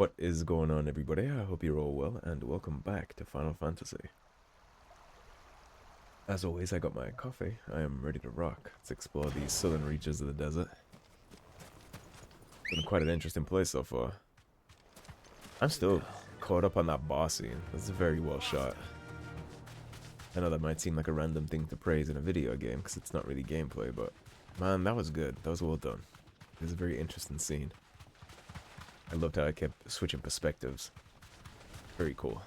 What is going on, everybody? I hope you're all well, and welcome back to Final Fantasy. As always, I got my coffee. I am ready to rock. Let's explore these southern reaches of the desert. Been quite an interesting place so far. I'm still caught up on that boss scene. It's very well shot. I know that might seem like a random thing to praise in a video game, because it's not really gameplay, but man, that was good. That was well done. It was a very interesting scene. I loved how I kept switching perspectives. Very cool.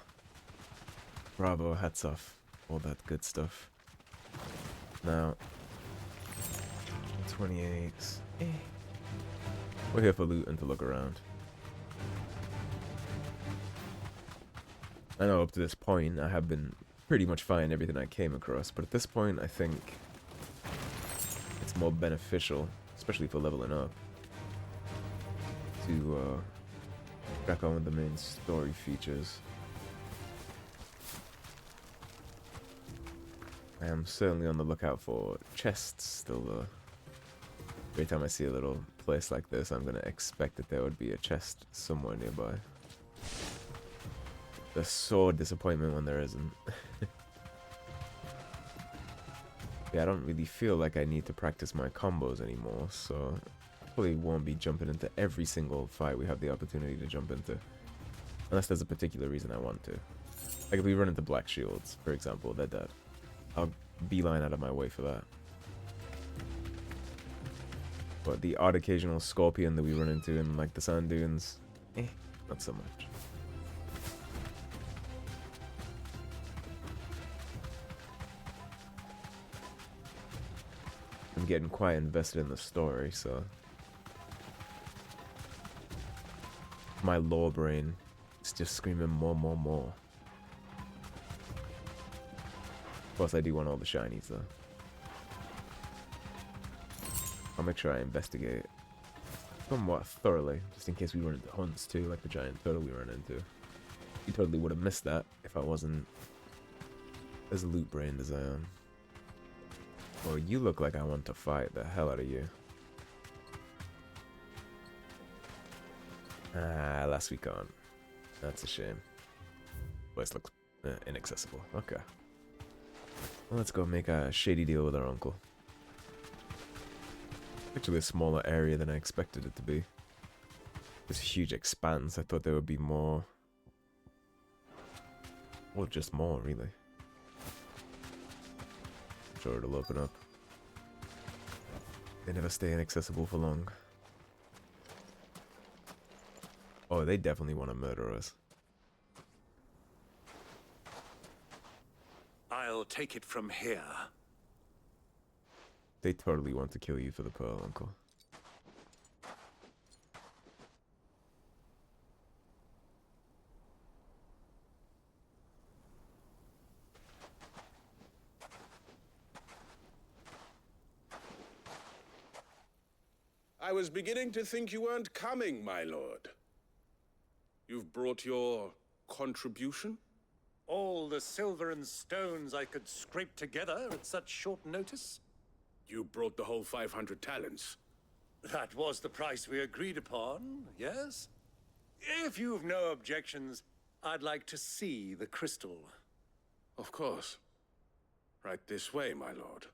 Bravo, hats off, all that good stuff. Now, 28. We're here for loot and to look around. I know up to this point I have been pretty much finding everything I came across, but at this point I think it's more beneficial, especially for leveling up, to crack on with the main story features. I am certainly on the lookout for chests still though. Every time I see a little place like this, I'm gonna expect that there would be a chest somewhere nearby. The sore disappointment when there isn't. Yeah, I don't really feel like I need to practice my combos anymore, so I probably won't be jumping into every single fight we have the opportunity to jump into. Unless there's a particular reason I want to. Like if we run into Black Shields, for example, they're dead. I'll beeline out of my way for that. But the odd occasional scorpion that we run into in like the sand dunes, not so much. I'm getting quite invested in the story, so my lore brain is just screaming more, more, more. Of course, I do want all the shinies, though. I'll make sure I investigate somewhat thoroughly, just in case we run into hunts, too, like the giant turtle we ran into. You totally would have missed that if I wasn't as loot-brained as I am. Well, you look like I want to fight the hell out of you. Ah, last week on. That's a shame. Place looks inaccessible. Okay. Well, let's go make a shady deal with our uncle. Actually a smaller area than I expected it to be. This huge expanse, I thought there would be more. Well, just more, really. I'm sure it'll open up. They never stay inaccessible for long. Oh, they definitely want to murder us. I'll take it from here. They totally want to kill you for the pearl, uncle. I was beginning to think you weren't coming, my lord. You've brought your contribution? All the silver and stones I could scrape together at such short notice? You brought the whole 500 talents. That was the price we agreed upon, yes? If you've no objections, I'd like to see the crystal. Of course. Right this way, my lord.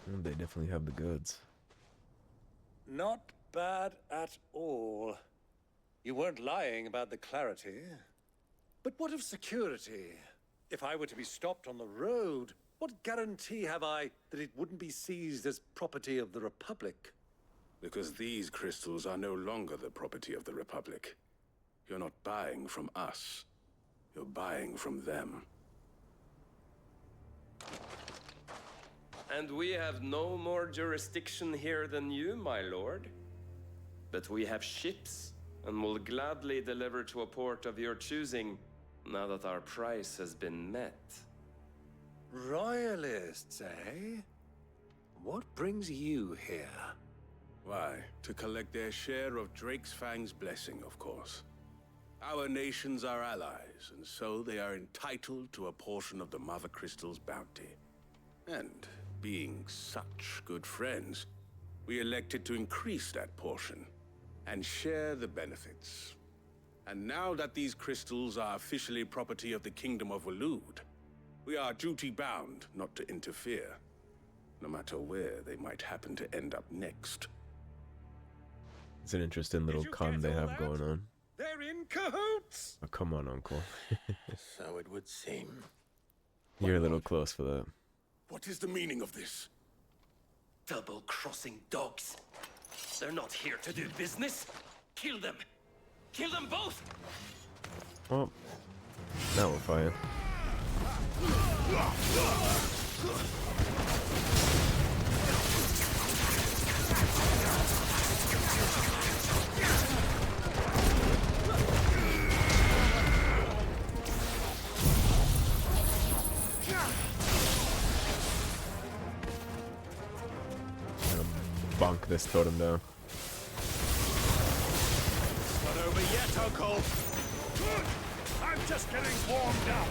They definitely have the goods. Not bad at all. You weren't lying about the clarity. But what of security? If I were to be stopped on the road, what guarantee have I that it wouldn't be seized as property of the Republic? Because these crystals are no longer the property of the Republic. You're not buying from us. You're buying from them. And we have no more jurisdiction here than you, my lord. But we have ships, and will gladly deliver to a port of your choosing, now that our price has been met. Royalists, eh? What brings you here? Why, to collect their share of Drake's Fang's blessing, of course. Our nations are allies, and so they are entitled to a portion of the Mother Crystal's bounty. And being such good friends, we elected to increase that portion and share the benefits. And now that these crystals are officially property of the Kingdom of Waloed, we are duty-bound not to interfere, no matter where they might happen to end up next. It's an interesting little Did you con get they all have that? going on. They're in cahoots! Oh, come on, Uncle. So it would seem. You're a little close for that. What is the meaning of this? Double-crossing dogs. They're not here to do business. Kill them. Kill them both. Well, now we're fine. Bonk this totem down. Not over yet, Uncle! I'm just getting warmed up!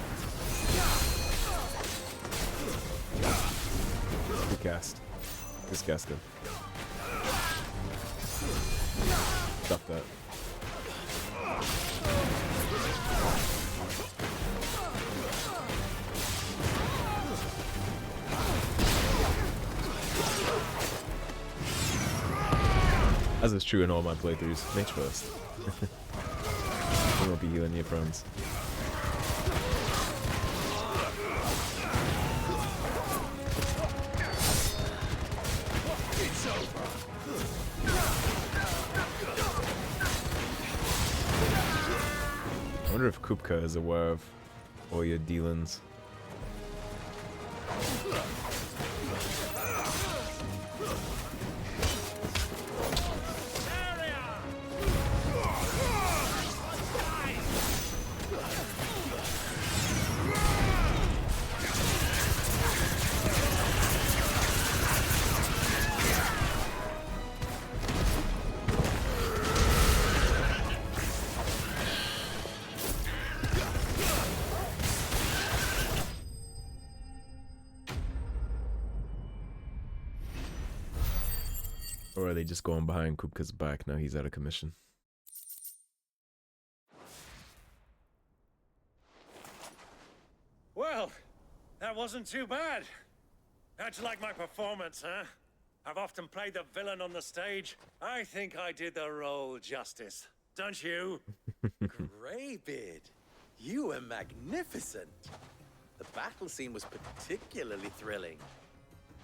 Good cast. Disgusting. Stop that. As is true in all my playthroughs, mage first. I won't be healing your friends. It's over! I wonder if Kupka is aware of all your dealings. Or are they just going behind Kupka's back now he's out of commission? Well, that wasn't too bad. How'd you like my performance, huh? I've often played the villain on the stage. I think I did the role justice. Don't you? Greybeard, you were magnificent. The battle scene was particularly thrilling.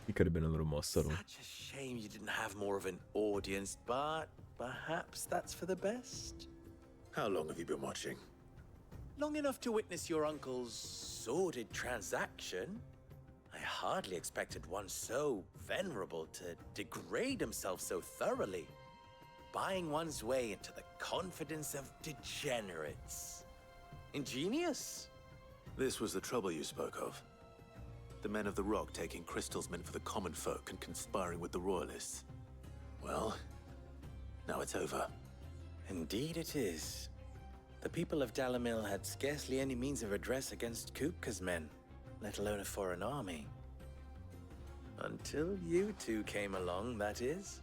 He could have been a little more subtle. Such a shame you didn't have more of an audience, but perhaps that's for the best. How long have you been watching? Long enough to witness your uncle's sordid transaction. I hardly expected one so venerable to degrade himself so thoroughly. Buying one's way into the confidence of degenerates. Ingenious. This was the trouble you spoke of. The men of the Rock taking crystals meant for the common folk and conspiring with the Royalists. Well, now it's over. Indeed it is. The people of Dalamil had scarcely any means of redress against Kupka's men, let alone a foreign army. Until you two came along, that is.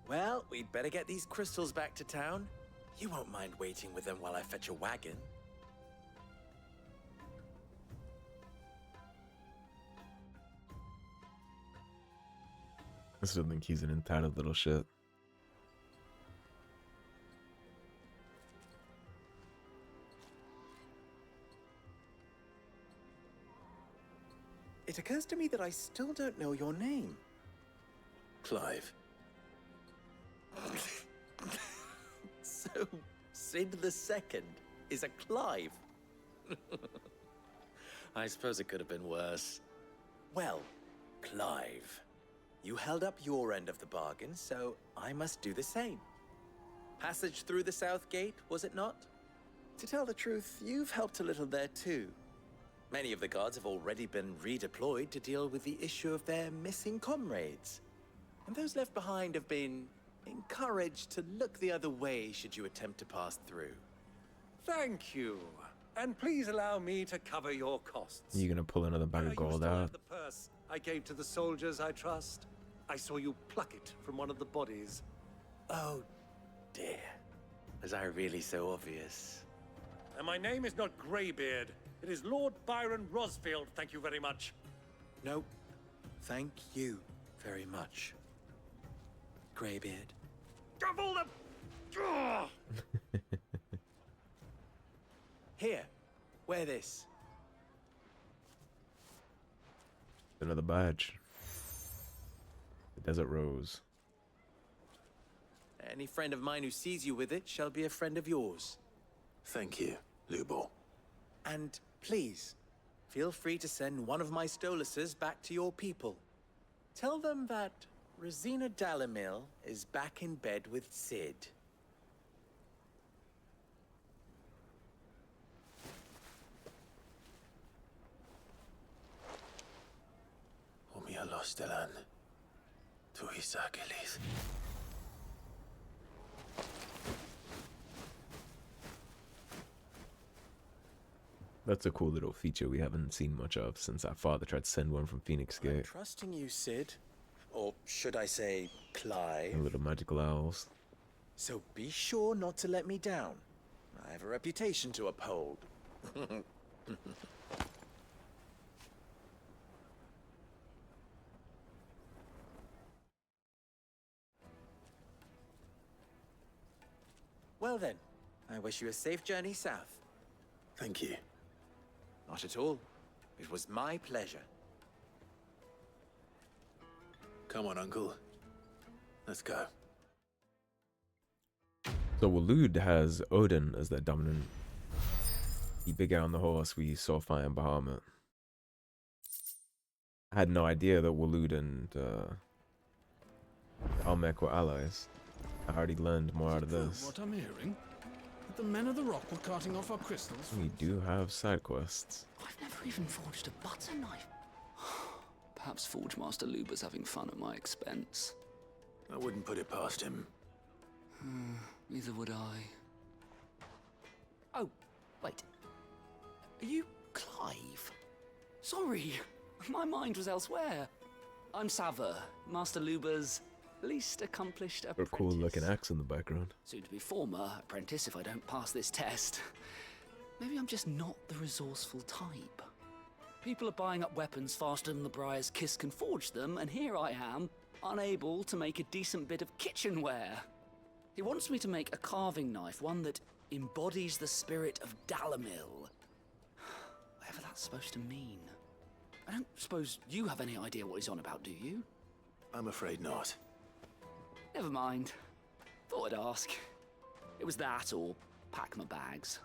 Well, we'd better get these crystals back to town. You won't mind waiting with them while I fetch a wagon. I still think he's an entitled little shit. It occurs to me that I still don't know your name. Clive. So, Sid the Second is a Clive. I suppose it could have been worse. Well, Clive, you held up your end of the bargain, so I must do the same. Passage through the South Gate, was it not? To tell the truth, you've helped a little there too. Many of the guards have already been redeployed to deal with the issue of their missing comrades. And those left behind have been encouraged to look the other way should you attempt to pass through. Thank you. And please allow me to cover your costs. You gonna pull another bag of You gold still have out? the purse I gave to the soldiers, I trust. I saw you pluck it from one of the bodies. Oh, dear. Was I really so obvious? And my name is not Greybeard. It is Lord Byron Rosfield, thank you very much. No, thank you very much, Greybeard. Of all the... Ugh! Here, wear this. Another badge. The Desert Rose. Any friend of mine who sees you with it shall be a friend of yours. Thank you, Lubor. And please, feel free to send one of my Stoluses back to your people. Tell them that Rosina Dalamil is back in bed with Sid. Omia Lostelan. Tuisa Gelith. That's a cool little feature we haven't seen much of since our father tried to send one from Phoenix I'm Gate. trusting you, Sid. Or should I say, Clive. The little magical owls. So be sure not to let me down. I have a reputation to uphold. Well then, I wish you a safe journey south. Thank you. Not at all. It was my pleasure. Come on, Uncle. Let's go. So Waloed has Odin as their dominant. The big guy on the horse we saw fighting Bahamut. I had no idea that Waloed and Almec were allies. I already learned more out of this. What I'm hearing? That the men of the rock were carting off our crystals. We do have side quests. I've never even forged a butter knife. Perhaps Forge Master Luber's having fun at my expense. I wouldn't put it past him. Neither would I. Oh, wait. Are you Clive? Sorry, my mind was elsewhere. I'm Sava, Master Luber's least accomplished A apprentice. cool looking axe in the background. Soon to be former apprentice if I don't pass this test. Maybe I'm just not the resourceful type. People are buying up weapons faster than the Briar's Kiss can forge them, and here I am, unable to make a decent bit of kitchenware. He wants me to make a carving knife, one that embodies the spirit of Dalamil. Whatever that's supposed to mean. I don't suppose you have any idea what he's on about, do you? I'm afraid not. Never mind. Thought I'd ask. It was that or pack my bags.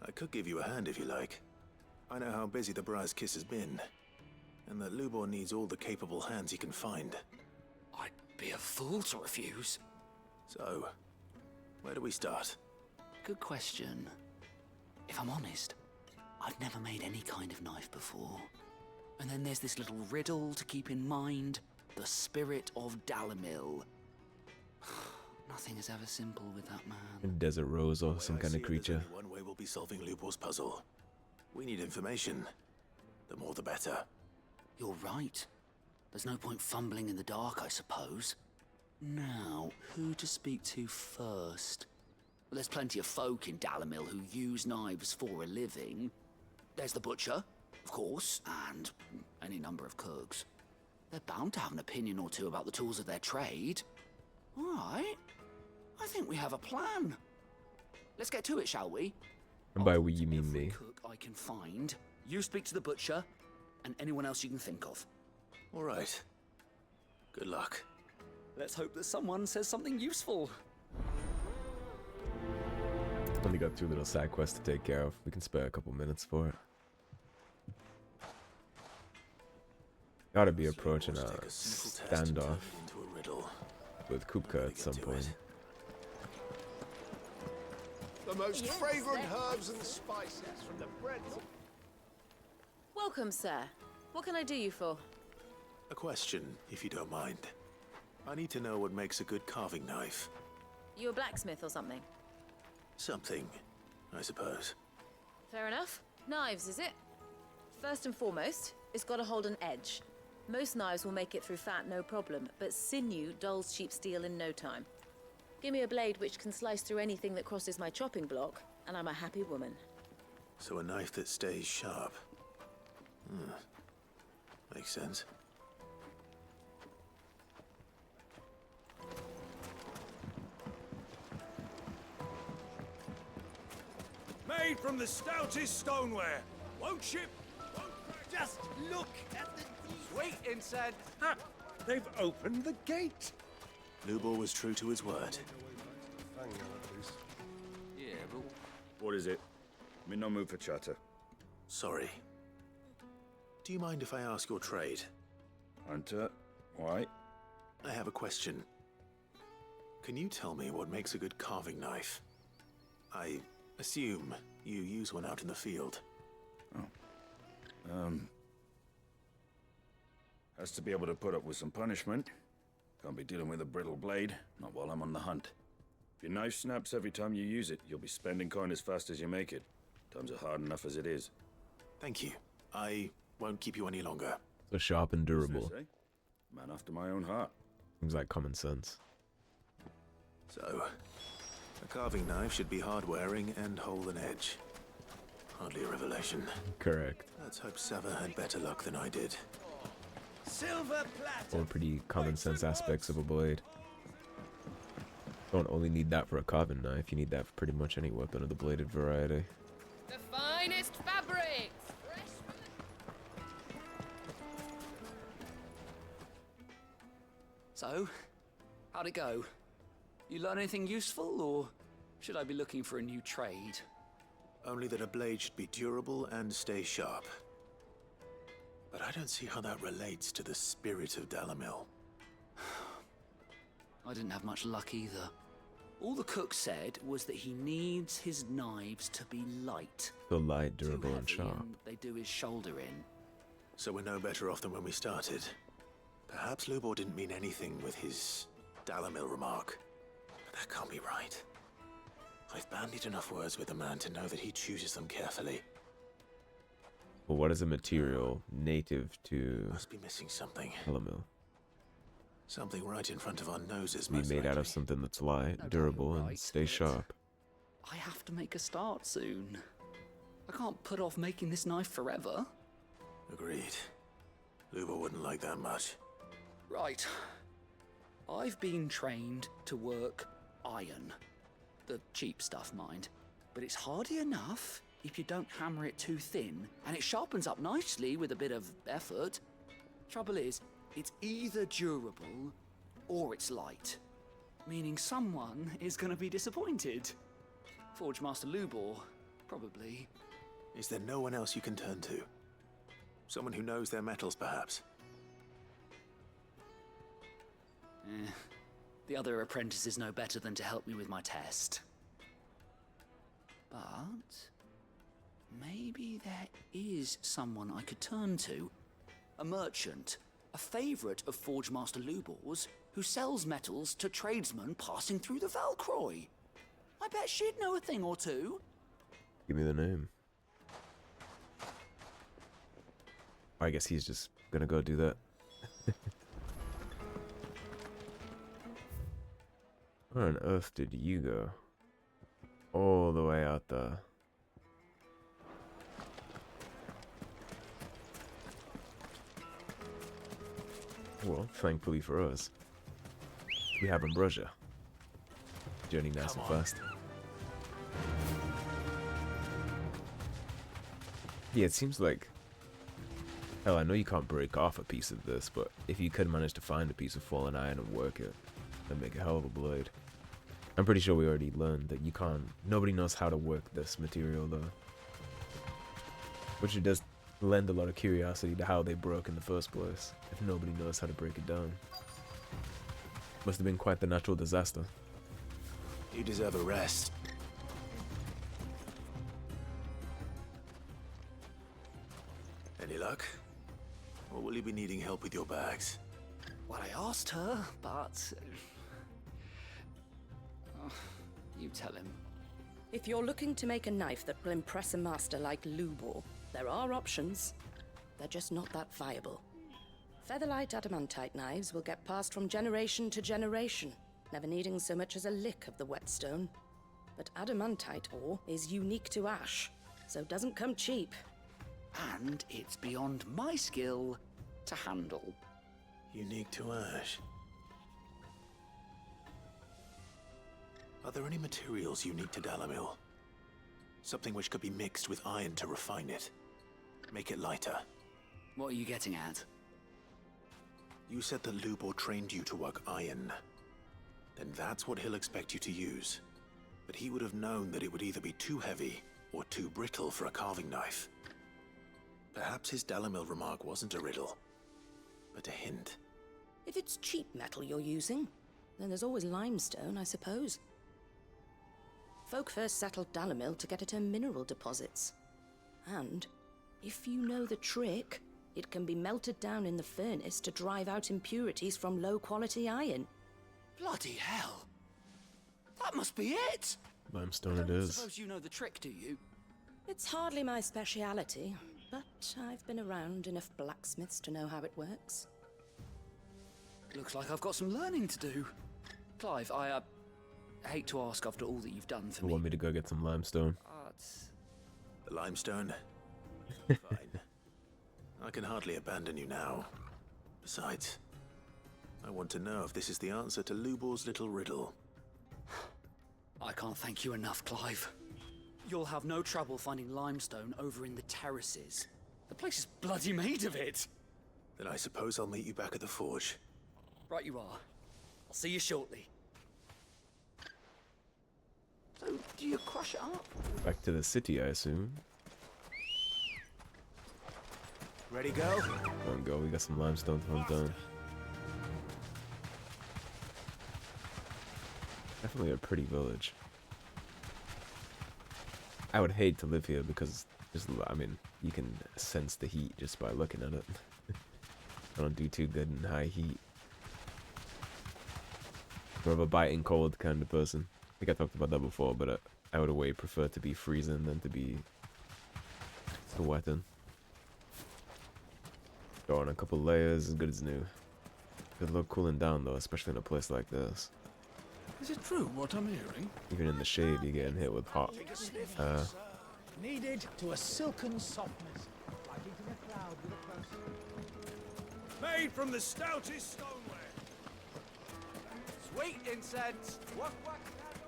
I could give you a hand if you like. I know how busy the Briar's Kiss has been, and that Lubor needs all the capable hands he can find. I'd be a fool to refuse. So, where do we start? Good question. If I'm honest, I've never made any kind of knife before. And then there's this little riddle to keep in mind. The spirit of Dalamil. Nothing is ever simple with that A man. desert rose or The way some I kind see of it, there's creature. only one way we'll be solving Lubor's puzzle. We need information. The more the better. You're right. There's no point fumbling in the dark, I suppose. Now, who to speak to first? Well, there's plenty of folk in Dalamil who use knives for a living. There's the butcher, of course, and any number of cooks. They're bound to have an opinion or two about the tools of their trade. All right. I think we have a plan. Let's get to it, shall we? And by I'll we talk you to mean every me. cook I can find. You speak to the butcher, and anyone else you can think of. All right. Good luck. Let's hope that someone says something useful. Only got 2 little side quests to take care of. We can spare a couple minutes for it. Gotta be approaching a Take a simple test and turn standoff it into a riddle. with Kupka at some Get to point. it. The most fragrant herbs and spices from the breadth of... Welcome, sir. What can I do you for? A question, if you don't mind. I need to know what makes a good carving knife. You a blacksmith or something? Something, I suppose. Fair enough. Knives, is it? First and foremost, it's got to hold an edge. Most knives will make it through fat no problem, but sinew dulls cheap steel in no time. Give me a blade which can slice through anything that crosses my chopping block, and I'm a happy woman. So a knife that stays sharp. Makes sense. Made from the stoutest stoneware. Won't ship, won't crack. Just look at the Wait, inside. Ha! They've opened the gate. Lubor was true to his word. Yeah, but What is it? I'm in no mood for chatter. Sorry. Do you mind if I ask your trade? Hunter, why? I have a question. Can you tell me what makes a good carving knife? I assume you use one out in the field. Has to be able to put up with some punishment. Can't be dealing with a brittle blade, not while I'm on the hunt. If your knife snaps every time you use it, you'll be spending coin as fast as you make it. Times are hard enough as it is. Thank you. I won't keep you any longer. So sharp and durable. Business, eh? Man after my own heart. Seems like common sense. So, a carving knife should be hard-wearing and hold an edge. Hardly a revelation. Correct. Let's hope Sava had better luck than I did. silver platter. All pretty common sense aspects of a blade. Don't only need that for a carving knife, you need that for pretty much any weapon of the bladed variety. The finest fabrics! so, how'd it go? You learn anything useful, or should I be looking for a new trade? Only that a blade should be durable and stay sharp. But I don't see how that relates to the spirit of Dalamil. I didn't have much luck either. All the cook said was that he needs his knives to be light. So light, Too durable, and heavy sharp. they do his shoulder in. So we're no better off than when we started. Perhaps Lubor didn't mean anything with his Dalamil remark. But that can't be right. I've bandied enough words with the man to know that he chooses them carefully. Well, what is a material native to Must be missing something. Dalamil? Something right in front of our noses, Be most made out of likely. something that's light, No doubt durable, you're and right, stay but- sharp. I have to make a start soon. I can't put off making this knife forever. Agreed. Lubor wouldn't like that much. Right. I've been trained to work iron. The cheap stuff, mind. But it's hardy enough if you don't hammer it too thin, and it sharpens up nicely with a bit of effort. Trouble is, it's either durable or it's light. Meaning someone is gonna be disappointed. Forge Master Lubor, probably. Is there no one else you can turn to? Someone who knows their metals, perhaps? The other apprentices know better than to help me with my test. But maybe there is someone I could turn to. A merchant, a favorite of Forge Master Lubor's, who sells metals to tradesmen passing through the Valcroy. I bet she'd know a thing or two. Give me the name. I guess he's just gonna go do that. Where on earth did you go? All the way out there. Well, thankfully for us, we have Ambrosia. Journey nice and fast. Yeah, it seems like... Hell, I know you can't break off a piece of this, but if you could manage to find a piece of fallen iron and work it, that'd make a hell of a blade. I'm pretty sure we already learned that you can't... Nobody knows how to work this material, though. Which it does lend a lot of curiosity to how they broke in the first place, if nobody knows how to break it down. Must have been quite the natural disaster. You deserve a rest. Any luck? Or will you be needing help with your bags? Well, I asked her, but... you tell him. If you're looking to make a knife that will impress a master like Lubor, there are options. They're just not that viable. Featherlight adamantite knives will get passed from generation to generation, never needing so much as a lick of the whetstone. But adamantite ore is unique to ash, so doesn't come cheap. And it's beyond my skill to handle. Unique to ash. Are there any materials unique to Dalamil? Something which could be mixed with iron to refine it. Make it lighter. What are you getting at? You said that Lubor trained you to work iron. Then that's what he'll expect you to use. But he would have known that it would either be too heavy or too brittle for a carving knife. Perhaps his Dalamil remark wasn't a riddle, but a hint. If it's cheap metal you're using, then there's always limestone, I suppose. Folk first settled Dalamil to get at her mineral deposits. And, if you know the trick, it can be melted down in the furnace to drive out impurities from low-quality iron. Bloody hell! That must be it! Limestone it is. Suppose you know the trick, do you? It's hardly my speciality, but I've been around enough blacksmiths to know how it works. Looks like I've got some learning to do. Clive, I hate to ask after all that you've done for You me. want me to go get some limestone? The limestone? Fine. I can hardly abandon you now. Besides, I want to know if this is the answer to Lubor's little riddle. I can't thank you enough, Clive. You'll have no trouble finding limestone over in the terraces. The place is bloody made of it. Then I suppose I'll meet you back at the forge. Right you are. I'll see you shortly. So, do you crush it up? Back to the city, I assume. Ready, go? There we go, we got some limestone to hunt down. Definitely a pretty village. I would hate to live here because, I mean, you can sense the heat just by looking at it. I don't do too good in high heat. More of a biting cold kind of person. I think I talked about that before, but I would way prefer to be freezing than to be sweating. Throw on a couple layers, as good as new. Good luck cooling down though, especially in a place like this. Is it true what I'm hearing? Even in the shade, you're getting hit with hot. Needed to a silken softness, like eating a cloud with a person. Made from the stoutest stoneware. Sweet incense.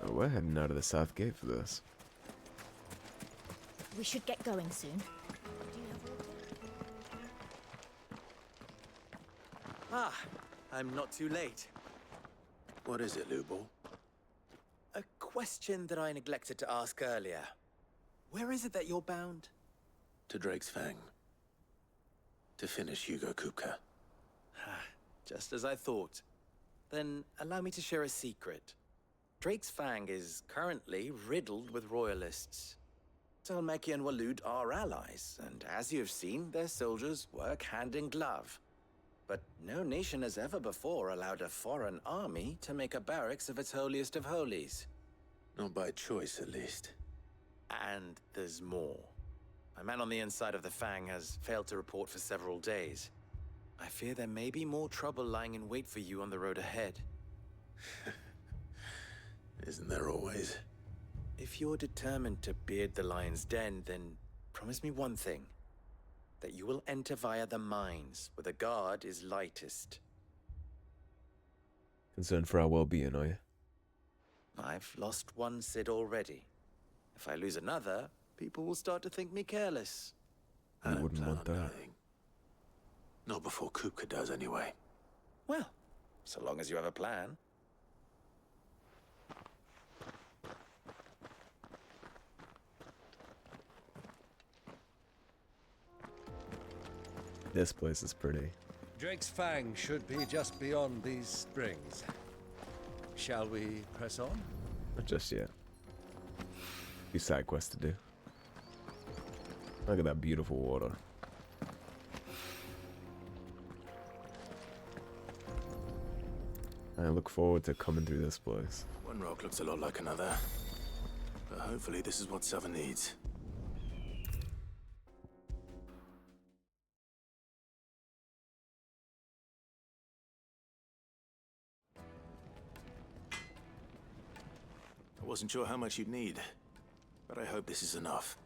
Oh, we're heading out of the south gate for this. We should get going soon. Ah, I'm not too late. What is it, Lubor? A question that I neglected to ask earlier. Where is it that you're bound? To Drake's Fang. To finish Hugo Kupka. Just as I thought. Then allow me to share a secret. Drake's Fang is currently riddled with royalists. Talmeki and Waloed are allies, and as you've seen, their soldiers work hand in glove. But no nation has ever before allowed a foreign army to make a barracks of its holiest of holies. Not by choice, at least. And there's more. A man on the inside of the Fang has failed to report for several days. I fear there may be more trouble lying in wait for you on the road ahead. Isn't there always? If you're determined to beard the lion's den, then promise me one thing. That you will enter via the mines, where the guard is lightest. Concerned for our well-being, are you? I've lost one Cid already. If I lose another, people will start to think me careless. I wouldn't want that. Not before Kupka does, anyway. Well, so long as you have a plan. This place is pretty. Drake's Fang should be just beyond these springs. Shall we press on? Not just yet. Few side quests to do. Look at that beautiful water. I look forward to coming through this place. One rock looks a lot like another. But hopefully this is what Sava needs. I wasn't sure how much you'd need, but I hope this is enough.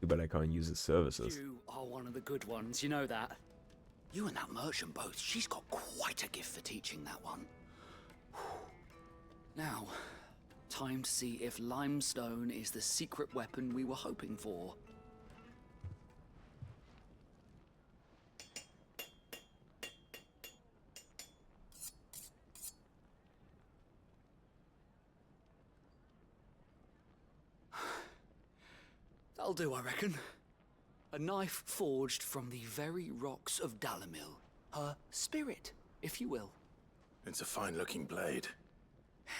Too bad I can't use his services. You are one of the good ones, you know that. You and that merchant both, she's got quite a gift for teaching that one. Now, time to see if limestone is the secret weapon we were hoping for. That'll do, I reckon. A knife forged from the very rocks of Dalamil. Her spirit, if you will. It's a fine-looking blade.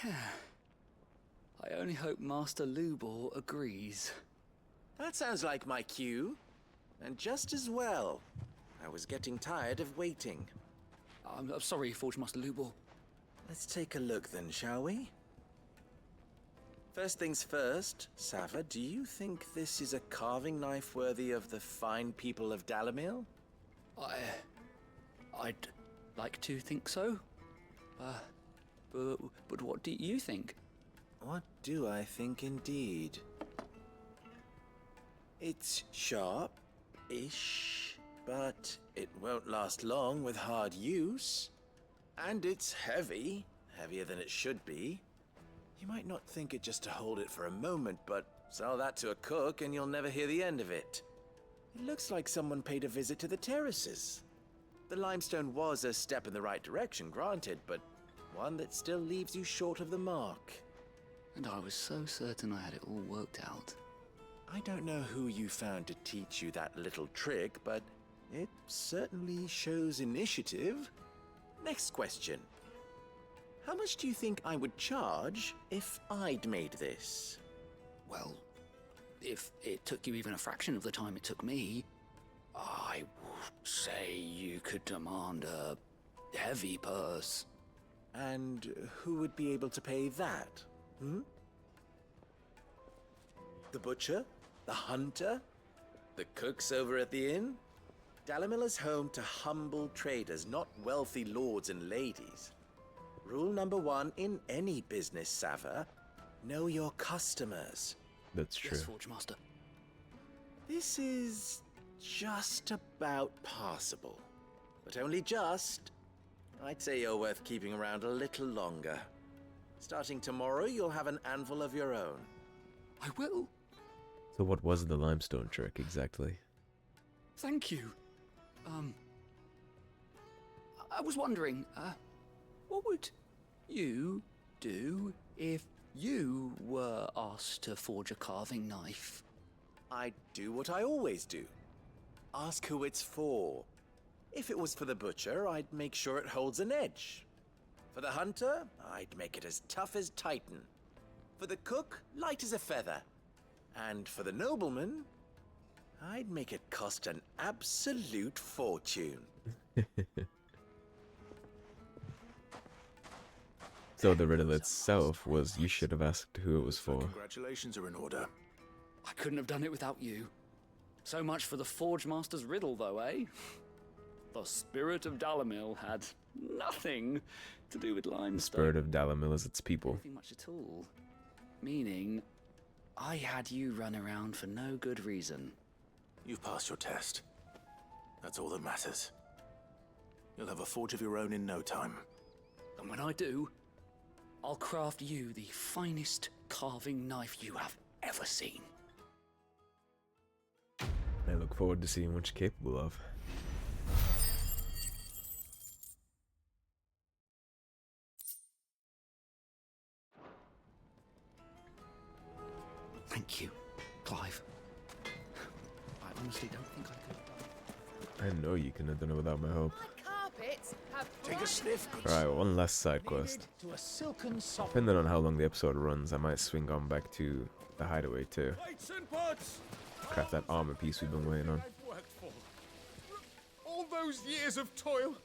I only hope Master Lubor agrees. That sounds like my cue. And just as well. I was getting tired of waiting. I'm sorry, Forge Master Lubor. Let's take a look then, shall we? First things first, Sava, do you think this is a carving knife worthy of the fine people of Dalamil? I'd like to think so. But what do you think? What do I think indeed? It's sharp-ish, but it won't last long with hard use. And it's heavy, heavier than it should be. You might not think it just to hold it for a moment, but sell that to a cook and you'll never hear the end of it. It looks like someone paid a visit to the terraces. The limestone was a step in the right direction, granted, but one that still leaves you short of the mark. And I was so certain I had it all worked out. I don't know who you found to teach you that little trick, but it certainly shows initiative. Next question. How much do you think I would charge if I'd made this? Well, if it took you even a fraction of the time it took me, I would say you could demand a heavy purse. And who would be able to pay that? The butcher? The hunter? The cooks over at the inn? Dalamil is home to humble traders, not wealthy lords and ladies. Rule number 1 in any business, Sava, know your customers. That's true. Yes, Forge Master. This is just about passable. But only just. I'd say you're worth keeping around a little longer. Starting tomorrow, you'll have an anvil of your own. I will. So what was the limestone trick exactly? Thank you. I was wondering, what would you do if you were asked to forge a carving knife? I'd do what I always do. Ask who it's for. If it was for the butcher, I'd make sure it holds an edge. For the hunter, I'd make it as tough as Titan. For the cook, light as a feather. And for the nobleman, I'd make it cost an absolute fortune. So the riddle itself was you should have asked who it was for. Congratulations are in order. I couldn't have done it without you. So much for the Forge Master's riddle, though, eh? The spirit of Dalamil had nothing to do with limestone. The spirit of Dalamil is its people. Nothing much at all. Meaning, I had you run around for no good reason. You've passed your test. That's all that matters. You'll have a forge of your own in no time. And when I do, I'll craft you the finest carving knife you have ever seen. I look forward to seeing what you're capable of. Thank you, Clive. I honestly don't think I could have done it. I know you couldn't have done it without my help. Carpets have Take a sniff. Alright, one last side quest. To a silken soft. Depending on how long the episode runs, I might swing on back to the hideaway too. Craft that armor piece we've been waiting on. those years of toil.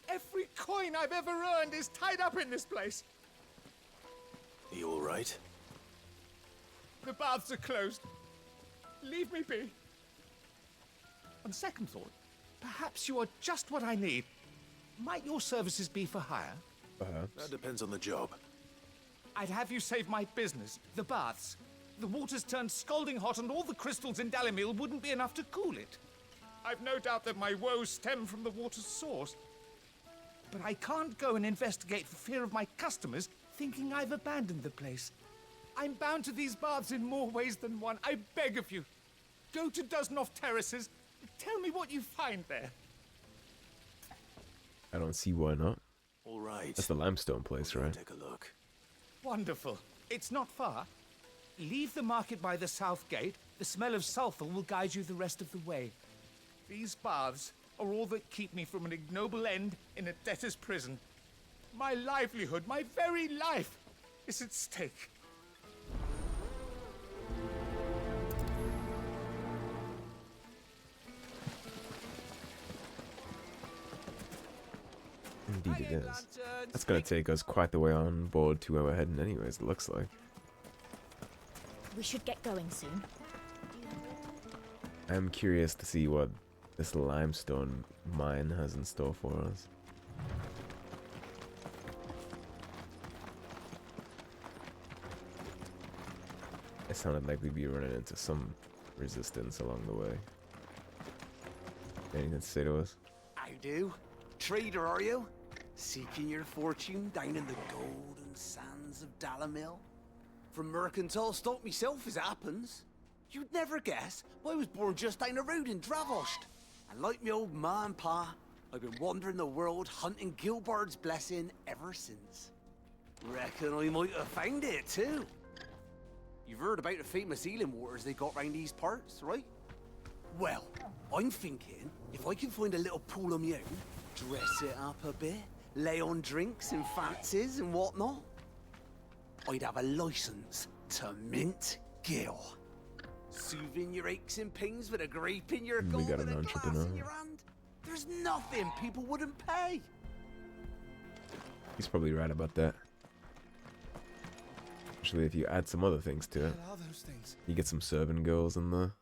Every coin I've ever earned is tied up in this place. Are you all right? The baths are closed. Leave me be. On second thought, perhaps you are just what I need. Might your services be for hire? Perhaps. That depends on the job. I'd have you save my business, the baths. The water's turned scalding hot and all the crystals in Dalimil wouldn't be enough to cool it. I've no doubt that my woes stem from the water's source. But I can't go and investigate for fear of my customers thinking I've abandoned the place. I'm bound to these baths in more ways than one. I beg of you. Go to Dusnoff Terraces. Tell me what you find there. I don't see why not. All right. That's the limestone place, right? Take a look. Wonderful. It's not far. Leave the market by the south gate. The smell of sulfur will guide you the rest of the way. These baths are all that keep me from an ignoble end in a debtor's prison. My livelihood, my very life, is at stake. Indeed it is. That's gonna take us quite the way on board to where we're heading anyways, it looks like. We should get going soon. I'm curious to see what this limestone mine has in store for us. It sounded like we'd be running into some resistance along the way. Anything to say to us? I do. Trader, are you? Seeking your fortune down in the golden sands of Dalimil? From mercantile stock myself, as it happens. You'd never guess, but I was born just down the road in Dravost. And like me old ma and pa, I've been wandering the world hunting Gilbard's blessing ever since. Reckon I might have found it too. You've heard about the famous healing waters they got round these parts, right? Well, I'm thinking if I can find a little pool of my own, dress it up a bit, lay on drinks and fancies and whatnot, I'd have a license to mint Gil. Soothing your aches and pains with a grape in your gourd and a glass in your hand. There's nothing people wouldn't pay. He's probably right about that. Especially if you add some other things to it. What are those things? You get some serving girls in there.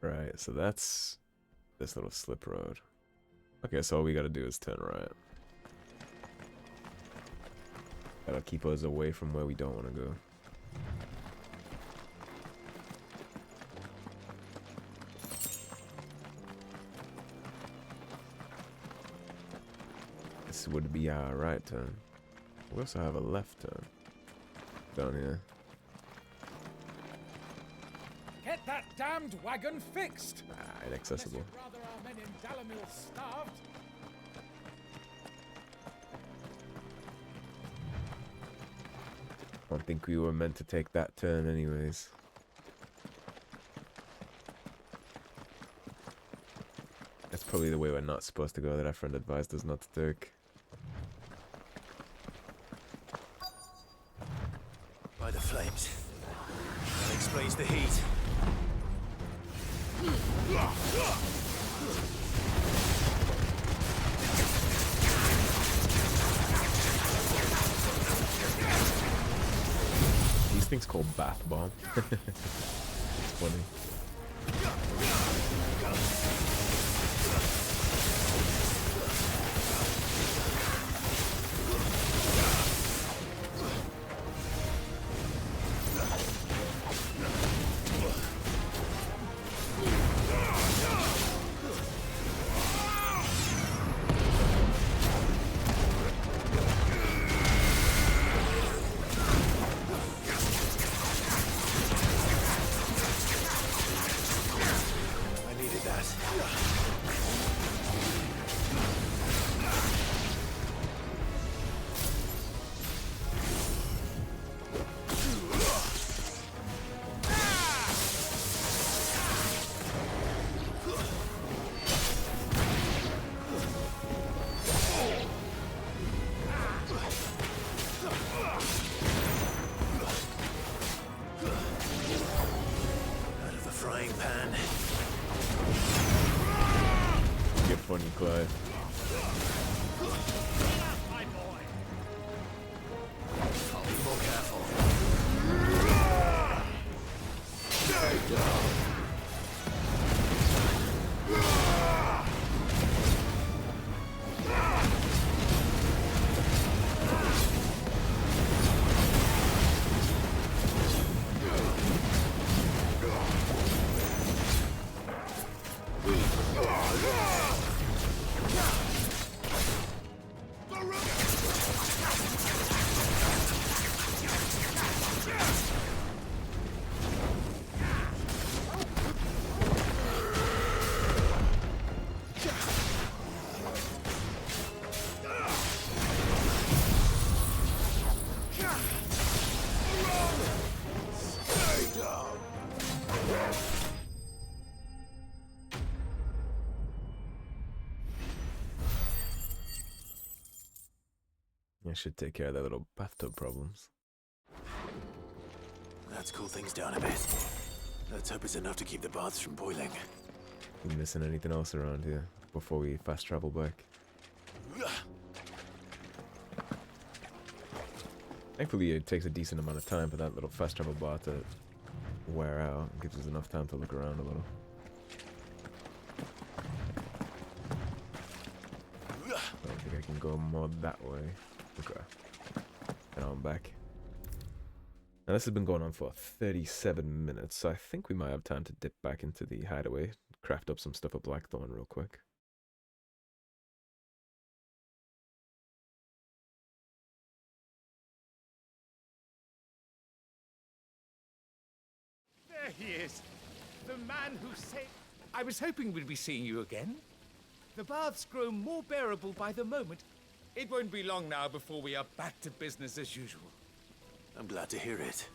Right, so that's this little slip road. Okay, so all we gotta do is turn right. Gotta keep us away from where we don't want to go. This would be our right turn. We also have a left turn down here. Get that damned wagon fixed! Inaccessible. Unless you'd rather our men in Dalimil starved. I don't think we were meant to take that turn anyways. That's probably the way we're not supposed to go that our friend advised us not to take. By the flames. That explains the heat. These things called bath bomb. It's funny. My boy. I'll be more careful. Stay down. I should take care of their little bathtub problems. Let's cool things down a bit. Let's hope it's enough to keep the baths from boiling. You missing anything else around here before we fast travel back? Thankfully, it takes a decent amount of time for that little fast travel bar to wear out. It gives us enough time to look around a little. I don't think I can go more that way. Okay. And I'm back. Now this has been going on for 37 minutes, so I think we might have time to dip back into the hideaway, craft up some stuff at Blackthorn real quick. There he is. The man who saved... I was hoping we'd be seeing you again. The baths grow more bearable by the moment. It won't be long now before we are back to business as usual. I'm glad to hear it.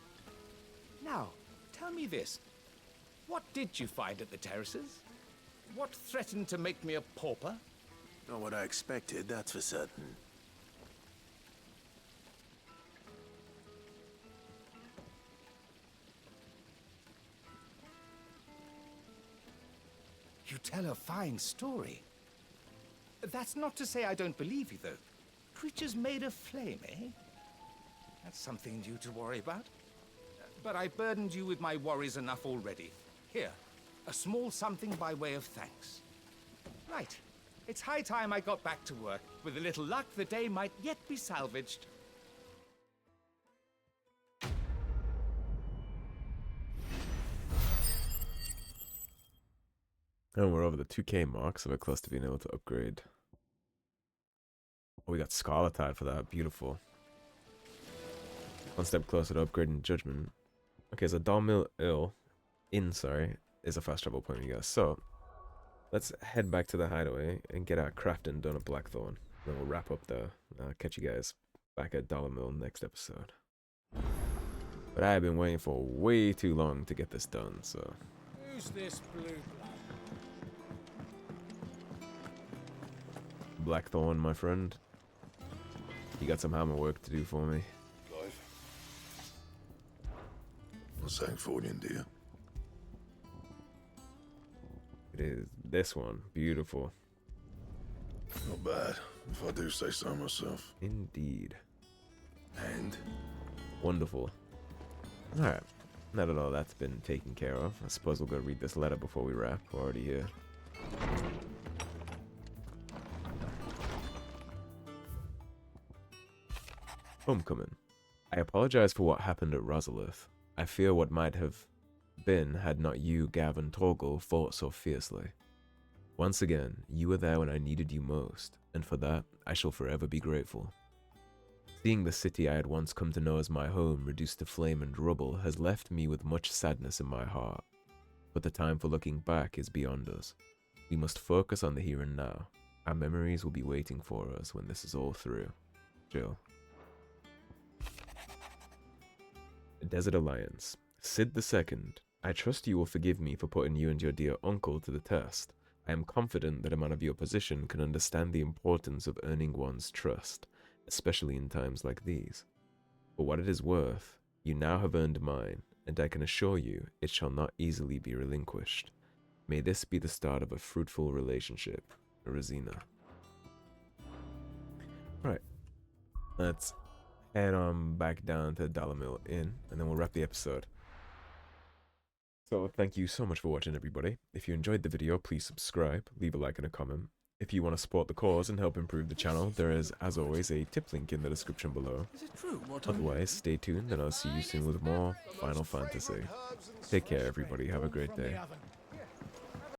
Now, tell me this. What did you find at the terraces? What threatened to make me a pauper? Not what I expected, that's for certain. You tell a fine story. That's not to say I don't believe you, though. Creatures made of flame, eh? That's something new to worry about. But I burdened you with my worries enough already. Here, a small something by way of thanks. Right. It's high time I got back to work. With a little luck, the day might yet be salvaged. And we're over the 2K mark, so we're close to being able to upgrade. Oh, we got Scarletide for that. Beautiful. One step closer to upgrading Judgment. Okay, so Dalmil is a fast travel point, you guys. So, let's head back to the hideaway and get our crafting done at Blackthorn. Then we'll wrap up there. I'll catch you guys back at Dalmil next episode. But I have been waiting for way too long to get this done, so... Who's this blue blood? Blackthorn, my friend. You got some hammer work to do for me. Clive. What's Sancfordian, dear? It is this one. Beautiful. Not bad, if I do say so myself. Indeed. And? Wonderful. Alright. Now that all that's been taken care of, I suppose we'll go read this letter before we wrap. We're already here. Homecoming. I apologize for what happened at Rosalith. I fear what might have been had not you, Gavin Torgal, fought so fiercely. Once again, you were there when I needed you most, and for that, I shall forever be grateful. Seeing the city I had once come to know as my home reduced to flame and rubble has left me with much sadness in my heart. But the time for looking back is beyond us. We must focus on the here and now. Our memories will be waiting for us when this is all through. Jill. Desert Alliance. Sid II, I trust you will forgive me for putting you and your dear uncle to the test. I am confident that a man of your position can understand the importance of earning one's trust, especially in times like these. For what it is worth, you now have earned mine, and I can assure you it shall not easily be relinquished. May this be the start of a fruitful relationship. Rosina. let's head on back down to Dalamil Inn, and then we'll wrap the episode. So thank you so much for watching, everybody. If you enjoyed the video, please subscribe, leave a like and a comment. If you want to support the cause and help improve the channel, there is, as always, a tip link in the description below. Is it true what Otherwise, stay tuned and I'll see you soon with more Final Fantasy. Take care, everybody. Have a great day.